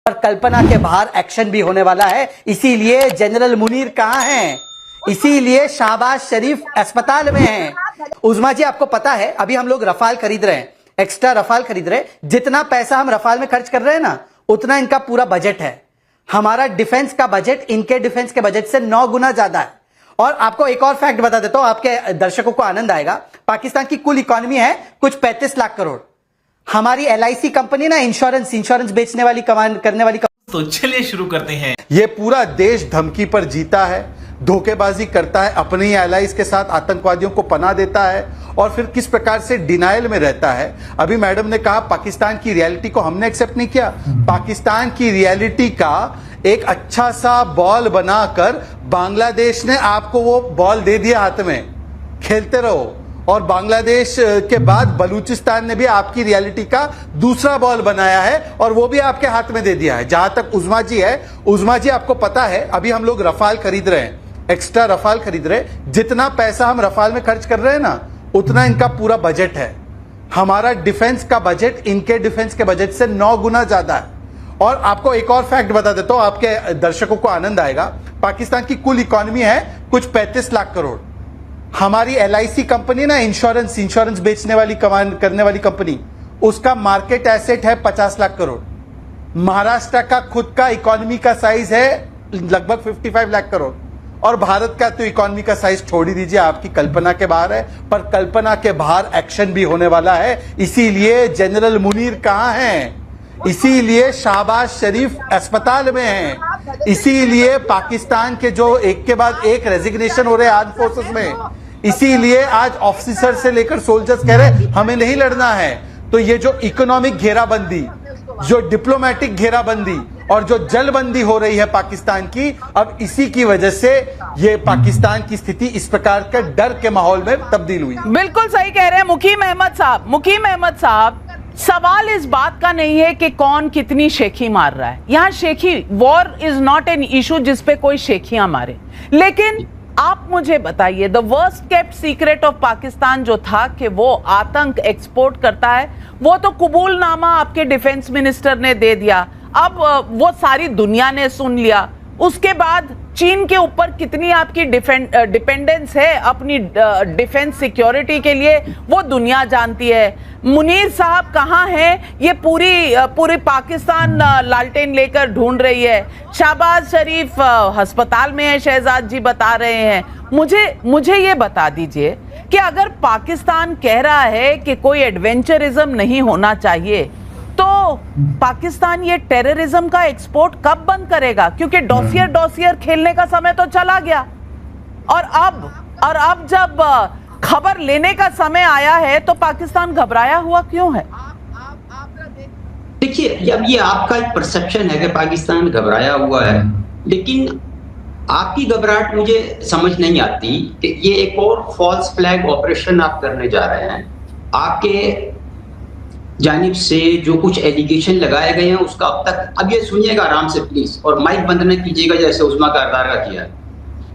और कल्पना के बाहर एक्शन भी होने वाला है। इसीलिए जनरल मुनीर कहाँ हैं? इसीलिए शाहबाज शरीफ अस्पताल में हैं। उज़मा जी, आपको पता है अभी हम लोग रफाल खरीद रहे हैं, एक्स्ट्रा रफाल खरीद रहे हैं। जितना पैसा हम रफाल में खर्च कर रहे हैं ना, उतना इनका पूरा बजट है। हमारा डिफेंस का बजट इनके डिफेंस के बजट से 9 गुना ज्यादा है। और आपको एक और फैक्ट बता देता हूं, आपके दर्शकों को आनंद आएगा। पाकिस्तान की कुल इकोनॉमी है कुछ 35 लाख करोड़। हमारी LIC कंपनी ना इंश्योरेंस बेचने वाली करने वाली। तो चलिए शुरू करते हैं। ये पूरा देश धमकी पर जीता है, धोखेबाजी करता है, अपनी एलाइज के साथ आतंकवादियों को पनाह देता है और फिर किस प्रकार से डिनायल में रहता है। अभी मैडम ने कहा पाकिस्तान की रियलिटी को हमने एक्सेप्ट नहीं किया। पाकिस्तान की रियलिटी का एक अच्छा सा बॉल बनाकर बांग्लादेश ने आपको वो बॉल दे दिया हाथ में, खेलते रहो। और बांग्लादेश के बाद बलूचिस्तान ने भी आपकी रियलिटी का दूसरा बॉल बनाया है और वो भी आपके हाथ में दे दिया है। जहां तक उज़मा जी है, उज़मा जी आपको पता है अभी हम लोग रफाल खरीद रहे हैं, एक्स्ट्रा रफाल खरीद रहे हैं। जितना पैसा हम रफाल में खर्च कर रहे हैं ना, उतना इनका पूरा बजट है। हमारा डिफेंस का बजट इनके डिफेंस के बजट से 9 गुना ज्यादा है। और आपको एक और फैक्ट बता देता हूं, आपके दर्शकों को आनंद आएगा। पाकिस्तान की कुल इकोनॉमी है कुछ 35 लाख करोड़। हमारी LIC कंपनी ना इंश्योरेंस बेचने वाली करने वाली कंपनी, उसका मार्केट एसेट है 50 लाख करोड़। महाराष्ट्र का खुद का इकोनॉमी का साइज है लगभग 55 लाख करोड़। और भारत का तो इकोनॉमी का साइज छोड़ ही दीजिए, आपकी कल्पना के बाहर है। पर कल्पना के बाहर एक्शन भी होने वाला है। इसीलिए जनरल मुनीर कहाँ हैं? इसीलिए शाहबाज शरीफ अस्पताल में हैं। इसीलिए पाकिस्तान के जो एक के बाद एक रेजिग्नेशन हो रहे हैं आर्म फोर्सेस में, इसीलिए आज ऑफिसर से लेकर सोल्जर्स कह रहे हैं हमें नहीं लड़ना है। तो ये जो इकोनॉमिक घेराबंदी, जो डिप्लोमेटिक घेराबंदी और जो जलबंदी हो रही है पाकिस्तान की, अब इसी की वजह से ये पाकिस्तान की स्थिति इस प्रकार के डर के माहौल में तब्दील हुई। बिल्कुल सही कह रहे हैं मुकीम अहमद साहब। सवाल इस बात का नहीं है कि कौन कितनी शेखी मार रहा है। यहाँ शेखी, war is not an issue जिसपे कोई शेखियां मारे। लेकिन आप मुझे बताइए, the worst kept secret of Pakistan जो था कि वो आतंक एक्सपोर्ट करता है, वो तो कबूलनामा आपके डिफेंस मिनिस्टर ने दे दिया। अब वो सारी दुनिया ने सुन लिया। उसके बाद चीन के ऊपर कितनी आपकी डिपेंडेंस है अपनी डिफेंस सिक्योरिटी के लिए, वो दुनिया जानती है। मुनीर साहब कहाँ हैं, ये पूरी पाकिस्तान लालटेन लेकर ढूंढ रही है। शाहबाज शरीफ अस्पताल में है, शहजाद जी बता रहे हैं। मुझे ये बता दीजिए कि अगर पाकिस्तान कह रहा है कि कोई एडवेंचरिज्म नहीं होना चाहिए, तो पाकिस्तान ये टेररिज्म का एक्सपोर्ट कब बंद करेगा? क्योंकि डॉसियर खेलने का समय तो चला गया। और अब जब खबर लेने का समय आया है तो पाकिस्तान घबराया हुआ क्यों है? देखिए, अब ये आपका एक परसेप्शन है कि पाकिस्तान घबराया हुआ है, लेकिन आपकी घबराहट मुझे समझ नहीं आती कि ये एक और फॉल्स फ्लैग ऑपरेशन आप करने जा रहे हैं। आपके जानिब से जो कुछ एलिगेशन लगाए गए हैं उसका अब ये सुनिएगा आराम से प्लीज, और माइक बंद न कीजिएगा जैसे उज़मा कारदार का किया।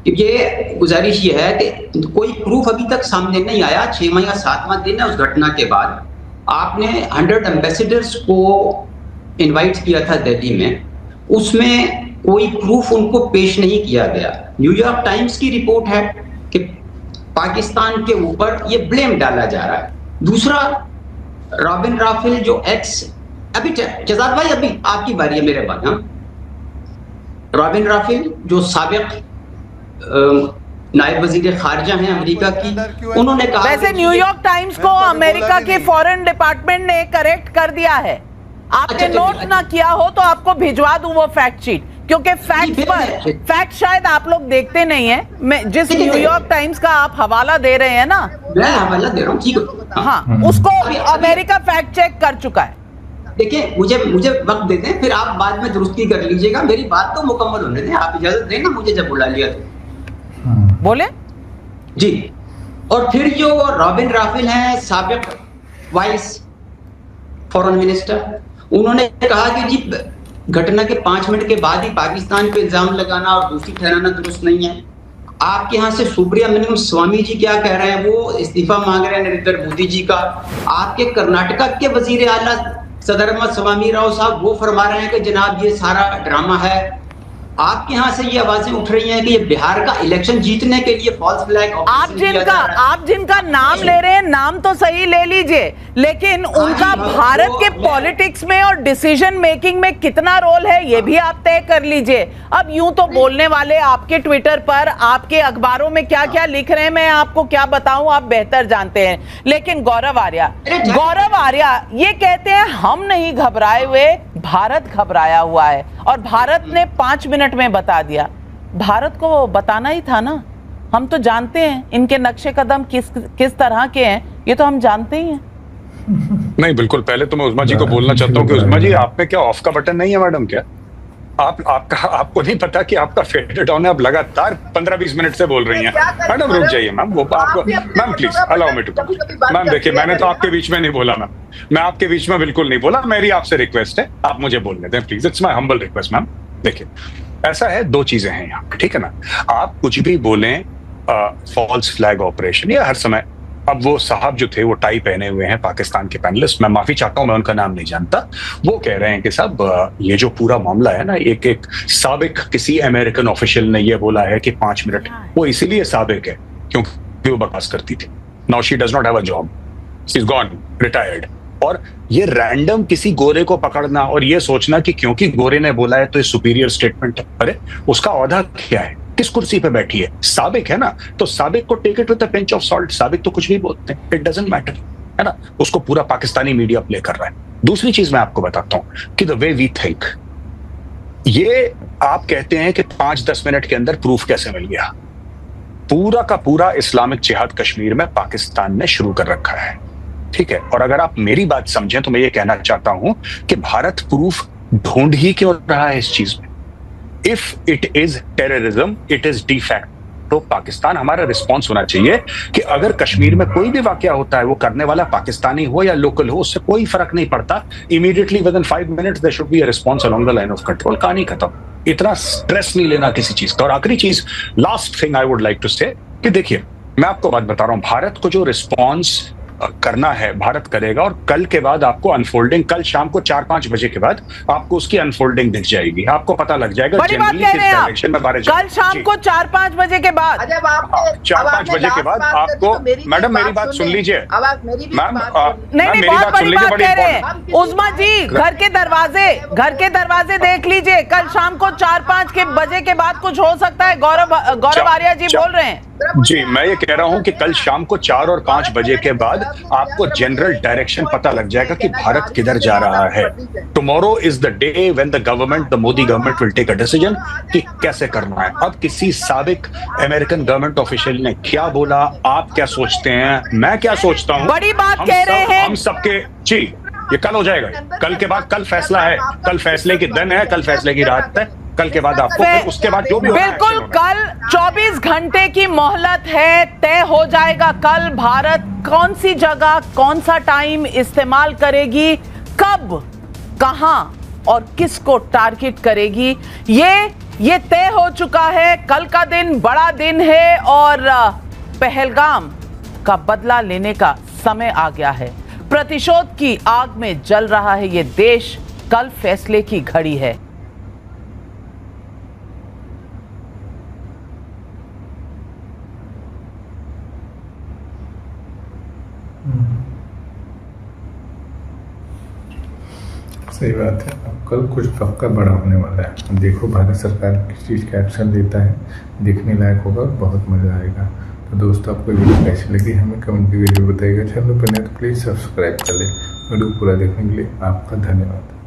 ये गुजारिश ये है कि कोई प्रूफ अभी तक सामने नहीं आया। 6वां या 7वां दिन है उस घटना के बाद। आपने 100 एम्बेसडर्स को इनवाइट किया था दिल्ली में, उसमें कोई प्रूफ उनको पेश नहीं किया गया। न्यूयॉर्क टाइम्स की रिपोर्ट है कि पाकिस्तान के ऊपर ये ब्लेम डाला जा रहा है। दूसरा, रॉबिन राफेल जो अभी शहजाद भाई, अभी आपकी बारी है मेरे बाद। रॉबिन राफेल जो साबिक नायब वजीर खारजा हैं अमेरिका की, उन्होंने कहा, वैसे न्यूयॉर्क टाइम्स को अमेरिका के फॉरेन डिपार्टमेंट ने करेक्ट कर दिया है। आपने नोट ना किया हो तो आपको भिजवा दूं वो फैक्ट शीट, क्योंकि फैक्ट शायद आप लोग देखते नहीं है। मैं जिस न्यूयॉर्क टाइम्स का आप हवाला दे रहे हैं ना, मैं हवाला दे रहा हूँ, ठीक है, हाँ, उसको अमेरिका फैक्ट चेक कर चुका है। देखिए, मुझे वक्त दे दें, फिर आप बाद में दुरुस्ती कर लीजिएगा। मेरी बात तो मुकम्मल होने दें, आप इजाजत दें ना मुझे जब बुला लिया तो। बोले जी। और फिर जो रॉबिन राफेल हैं, साबिक वाइस फॉरेन मिनिस्टर, उन्होंने कहा कि जी घटना के 5 मिनट के बाद ही पाकिस्तान पे इल्जाम लगाना और दोषी ठहराना दुरुस्त नहीं है। आपके यहाँ से सुब्रमण्यम स्वामी जी क्या कह रहे हैं, वो इस्तीफा मांग रहे हैं नरेंद्र मोदी जी का। आपके कर्नाटका के वजीर आला सदरमत स्वामी राव साहब वो फरमा रहे हैं कि जनाब ये सारा ड्रामा है। आपके यहाँ से ये आवाजें उठ रही हैं कि ये बिहार का इलेक्शन जीतने के लिए फॉल्स फ्लैग आप जिनका नाम ले रहे हैं, नाम तो सही ले लीजिए, लेकिन उनका भारत के पॉलिटिक्स में और डिसीजन मेकिंग में कितना रोल है ये भी आप तय कर लीजिए। अब यूं तो बोलने वाले आपके ट्विटर पर, आपके अखबारों में क्या क्या लिख रहे हैं मैं आपको क्या बताऊं, आप बेहतर जानते हैं। लेकिन गौरव आर्या ये कहते हैं हम नहीं घबराए हुए, भारत घबराया हुआ है और भारत ने 5 मिनट में बता दिया। भारत को बताना ही था ना, हम तो जानते हैं इनके नक्शे कदम किस तरह के हैं, ये तो हम जानते ही हैं। नहीं बिल्कुल, पहले तो मैं उस्मा जी को बोलना चाहता हूँ कि उस्मा जी आप में क्या ऑफ का बटन नहीं है मैडम? क्या आपको नहीं पता कि आपका फेडेड ऑन है? आप लगातार 15-20 मिनट से बोल रही हैं। मैडम रुक जाइए मैम, वो आपको ma'am please allow me to come. Ma'am देखिए, मैंने तो आपके बीच में नहीं बोला मैम, मैं आपके बीच में बिल्कुल नहीं बोला। मेरी आपसे रिक्वेस्ट है, आप मुझे बोलने दें please, it's my humble request ma'am. देखिए ऐसा है, 2 चीजें हैं यहाँ पे, ठीक है ना? आप कुछ भी बोलें फॉल्स फ्लैग ऑपरेशन, या हर समय, अब वो साहब जो थे वो टाई पहने हुए हैं पाकिस्तान के पैनलिस्ट, मैं माफी चाहता हूं मैं उनका नाम नहीं जानता, वो कह रहे हैं कि साहब ये जो पूरा मामला है ना, एक साबिक किसी अमेरिकन ऑफिशियल ने ये बोला है कि 5 मिनट, वो इसीलिए साबिक है क्योंकि वो बकवास करती थी। Now she does not have a job, she is gone, retired. और ये रैंडम किसी गोरे को पकड़ना और ये सोचना कि क्योंकि गोरे ने बोला है तो ये सुपीरियर स्टेटमेंट है, अरे उसका औहदा क्या है, किस कुर्सी पे बैठी है? साबिक है ना, तो साबिक को take it with a pinch of salt, साबिक तो कुछ भी बोलते हैं, इट डजंट मैटर, है ना? उसको पूरा पाकिस्तानी मीडिया प्ले कर रहा है। दूसरी चीज मैं आपको बताता हूं कि द वे वी थिंक, ये आप कहते हैं कि 5-10 मिनट के अंदर प्रूफ कैसे मिल गया? पूरा का पूरा इस्लामिक जिहाद कश्मीर में पाकिस्तान ने शुरू कर रखा है, ठीक है? और अगर आप मेरी बात समझें तो मैं ये कहना चाहता हूं कि भारत प्रूफ ढूंढ ही क्यों रहा है इस चीज में? If it is terrorism, it is de facto Pakistan. हमारा रिस्पॉन्स होना चाहिए कि अगर कश्मीर में कोई भी वाकया होता है, वो करने वाला पाकिस्तानी हो या लोकल हो, उससे कोई फर्क नहीं पड़ता। Immediately within 5 minutes there should be a response along the line of control. कहानी खत्म, इतना स्ट्रेस नहीं लेना किसी चीज का। और आखिरी चीज, last thing I would like to say, कि देखिए मैं आपको बात बता रहा हूं, भारत को जो रिस्पॉन्स करना है भारत करेगा, और कल के बाद आपको अनफोल्डिंग, कल शाम को 4-5 बजे के बाद आपको उसकी अनफोल्डिंग दिख जाएगी, आपको पता लग जाएगा जनरली किस डायरेक्शन में भारत कल शाम को 4-5 बजे के बाद, 4-5 बजे के बाद आपको, मैडम मेरी बात सुन लीजिए मैम, नहीं बहुत बड़ी बात कह रहे हैं उस्मा जी, घर के दरवाजे देख लीजिए, कल शाम को 4-5 बजे के बाद कुछ हो सकता है। गौरव आर्या जी बोल रहे हैं जी, मैं ये कह रहा हूं कि कल शाम को 4 और 5 बजे के बाद आपको जनरल डायरेक्शन पता लग जाएगा कि भारत किधर जा रहा है। Tomorrow is the day when the government, the Modi government will take a decision कि कैसे करना है। अब किसी साबिक अमेरिकन गवर्नमेंट ऑफिशियल ने क्या बोला, आप क्या सोचते हैं, मैं क्या सोचता हूं, बड़ी बात कह रहे हैं हम सबके, जी ये कल हो जाएगा, कल के बाद, कल फैसला है, कल फैसले की दिन है, कल फैसले की रात है, कल के बाद आपको, फिर उसके बाद जो भी बिल्कुल कल 24 घंटे की मोहलत है, तय हो जाएगा कल भारत कौन सी जगह, कौन सा टाइम इस्तेमाल करेगी, कब, कहां और किसको टारगेट करेगी, ये तय हो चुका है। कल का दिन बड़ा दिन है और पहलगाम का बदला लेने का समय आ गया है। प्रतिशोध की आग में जल रहा है ये देश, कल फैसले की घड़ी है। सही बात है। अब कल कुछ पक्का बड़ा होने वाला है। अब देखो भारत सरकार किस चीज़ का एक्शन लेता है, देखने लायक होगा, बहुत मज़ा आएगा। तो दोस्तों आपको वीडियो कैसी लगी हमें कमेंट की वीडियो बताइएगा। चैनल पर नहीं तो प्लीज़ सब्सक्राइब कर लें। वीडियो पूरा देखने के लिए आपका धन्यवाद।